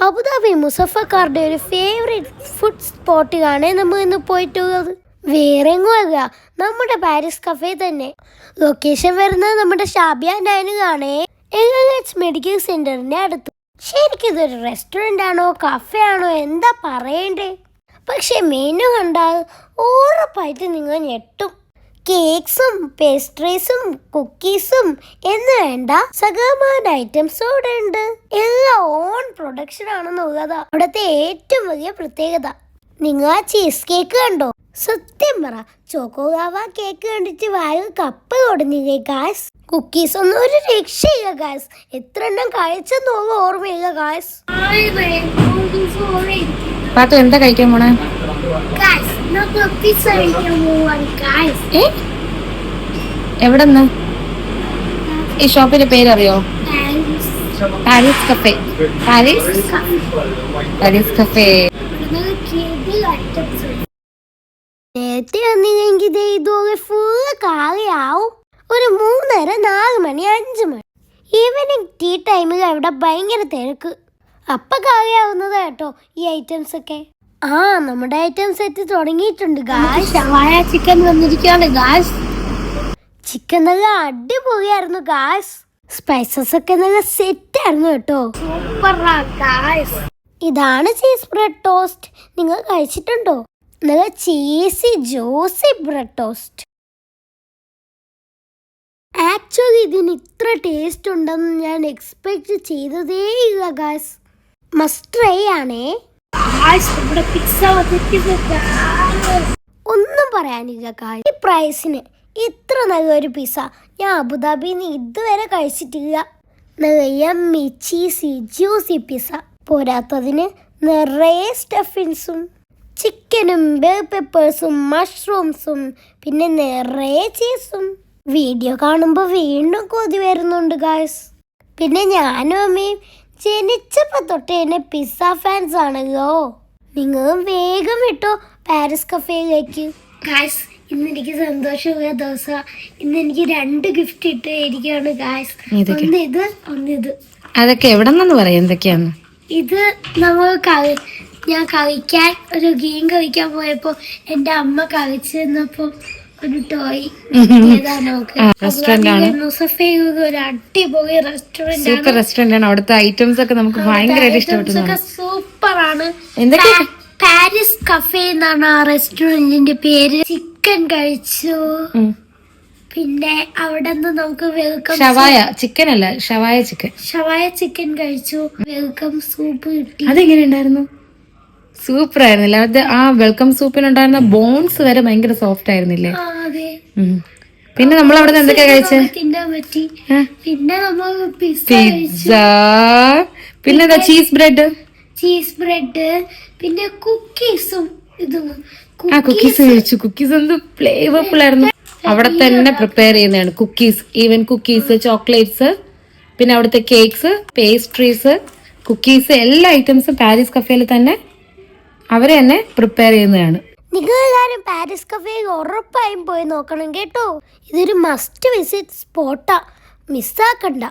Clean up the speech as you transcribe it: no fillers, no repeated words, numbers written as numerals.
Abu Dhabi മുസഫക്കാരുടെ ഒരു favourite food സ്പോട്ടിലാണ് നമ്മൾ ഇന്ന് പോയിട്ടുള്ളത്. വേറെ എങ്ങുമല്ല, നമ്മുടെ പാരീസ് കഫേ തന്നെ. ലൊക്കേഷൻ വരുന്നത് നമ്മുടെ ഷാബിയ ഡൈനിങ്ങാണേ, മെഡിക്കൽ സെന്ററിന്റെ അടുത്ത്. ശരിക്കും ഇതൊരു റെസ്റ്റോറൻ്റ് ആണോ കഫേ ആണോ എന്താ പറയണ്ടേ? പക്ഷെ മെനു കണ്ടാൽ ഉറപ്പായിട്ട് നിങ്ങൾ ഞെട്ടും. കേക്ക്സും പേസ്ട്രീസും കുക്കീസും എന്ന് വേണ്ട സകലമായ ഐറ്റംസ് ഇവിടെ ഉണ്ട്. എല്ലാം ഓൺ പ്രൊഡക്ഷൻ ആണെന്നുള്ളതാ അവിടുത്തെ ഏറ്റവും വലിയ പ്രത്യേകത. നിങ്ങൾ ആ ചീസ് കേക്ക് കണ്ടോ? സത്യം പറ, ചോക്കോലാവ കേക്ക് കണ്ടിട്ട് വായു കപ്പ കൊടുന്നില്ലേ ഗായ്സ്. കുക്കീസ് ഒന്നും ഒരു രക്ഷയില്ല ഗായ്സ്. എത്ര എണ്ണം കഴിച്ചെന്നുള്ള ഓർമ്മയില്ല ഗായ്സ്. എന്താ കഴിക്കാൻ പോണേ? എവിടെന്ന്? ഈ ഷോപ്പിന്റെ പേരറിയോ? Paris cafe. Paris cafe. നേരത്തെ വന്നില്ലെങ്കിൽ ഇതുപോലെ ഫുള്ള് കാലിയാവും. ഒരു 3:30, 4 മണി, 5 മണി ഈവനിങ് ടീ ടൈമിൽ അവിടെ ഭയങ്കര തിരക്ക്. അപ്പൊ കാലിയാവുന്നത് കേട്ടോ ഈ ഐറ്റംസ് ഒക്കെ. നമ്മുടെ ഐറ്റംസ് എത്തി തുടങ്ങിയിട്ടുണ്ട് ഗായ്സ്. ഷവായ ചിക്കൻ വന്നിരിക്കുകയാണ് ഗായ്സ്. ചിക്കൻ നല്ല അടിപൊളിയായിരുന്നു ഗായ്സ്. സ്പൈസസ് ഒക്കെ നല്ല സെറ്റ് ആയിരുന്നു കേട്ടോ. ഗായ്സ്, ഇതാണ് ചീസ് ബ്രെഡ് ടോസ്റ്റ്. നിങ്ങൾ കഴിച്ചിട്ടുണ്ടോ? നല്ല cheesy juicy bread toast. Actually ഇതിന് ഇത്ര ടേസ്റ്റ് ഉണ്ടെന്ന് ഞാൻ എക്സ്പെക്ട് ചെയ്തതേ ഇല്ല ഗായ്സ്. മസ്റ്റ് ട്രൈ ആണേ. ഒന്നും പറയാനില്ല ഗായ്സ്. ഈ പ്രൈസിന് ഇത്ര നല്ലൊരു പിസ്സ ഞാൻ അബുദാബിയിൽ നിന്ന് ഇതുവരെ കഴിച്ചിട്ടില്ല. നല്ല യമ്മി ചീസി ജ്യൂസി പിസ്സ. പോരാത്തതിന് നിറയെ സ്റ്റഫിൻസും ചിക്കനും ബെൽ പെപ്പേഴ്സും മഷ്റൂംസും പിന്നെ നിറയെ ചീസും. വീഡിയോ കാണുമ്പോൾ വീണ്ടും കൊതി വരുന്നുണ്ട് ഗായ്സ്. പിന്നെ ഞാനും അമ്മയും ജനിച്ചപ്പോൾ തൊട്ട് എന്നെ പിസ്സ ഫാൻസ് ആണല്ലോ. നിങ്ങളും വേഗം വിട്ടോ പാരീസ് കഫേയിലേക്ക്. ഗായ്സ്, ഇന്ന് എനിക്ക് സന്തോഷമുള്ള ദിവസം. ഇന്ന് എനിക്ക് 2 ഗിഫ്റ്റ് ഇട്ടിരിക്കുകയാണ് ഗായ്സ്. ഒന്നിത്. അതൊക്കെ എവിടെന്നു പറയാം എന്തൊക്കെയാന്ന്? ഇത് ഞാൻ കഴിക്കാൻ ഒരു ഗെയിം കഴിക്കാൻ പോയപ്പോ എന്റെ അമ്മ കഴിച്ചു തന്നപ്പോ ഒരു ടോയ്. ഒരു അടിപൊളി റെസ്റ്റോറന്റ് ആണ്. അവിടുത്തെ ഐറ്റംസ് ഒക്കെ നമുക്ക് ഭയങ്കരമായിട്ട് ഇഷ്ടപ്പെട്ടു. സൂപ്പർ ആണ്. പാരീസ് കഫേ എന്നാണ് ആ റെസ്റ്റോറന്റിന്റെ പേര്. ചിക്കൻ കഴിച്ചു. പിന്നെ അവിടെ നിന്ന് നമുക്ക് വെൽക്കം ചിക്കൻ അല്ല ഷവായ ചിക്കൻ കഴിച്ചു. വെൽക്കം സൂപ്പ് കിട്ടി. അതെങ്ങനെ ഉണ്ടായിരുന്നു? സൂപ്പർ ആയിരുന്നില്ല? അത് ആ വെൽക്കം സൂപ്പിനുണ്ടായിരുന്ന ബോൺസ് വരെ ഭയങ്കര സോഫ്റ്റ് ആയിരുന്നില്ലേ? പിന്നെ നമ്മൾ അവിടെ നിന്ന് എന്തൊക്കെയാ കഴിച്ചത്? പിന്നെ നമ്മൾ പിസ്സ, പിന്നെ ചീസ് ബ്രെഡ്, പിന്നെ കുക്കീസും. കുക്കീസ് കഴിച്ചു. കുക്കീസ് എന്ത് ഫ്ലേവർഫുൾ ആയിരുന്നു. അവിടെ തന്നെ പ്രിപ്പയർ ചെയ്യുന്നതാണ് കുക്കീസ്. ഈവൻ കുക്കീസ്, ചോക്ലേറ്റ്സ്, പിന്നെ അവിടുത്തെ കേക്ക്സ്, പേസ്ട്രീസ്, കുക്കീസ്, എല്ലാ ഐറ്റംസും പാരീസ് കഫേയിൽ തന്നെ അവര് തന്നെ പ്രിപ്പയർ ചെയ്യുന്നതാണ്. നിങ്ങളെല്ലാരും പാരീസ് കഫേയിൽ ഉറപ്പായും പോയി നോക്കണം കേട്ടോ. ഇതൊരു മസ്റ്റ് വിസിറ്റ് സ്പോട്ടാ, മിസ്സാക്കണ്ട.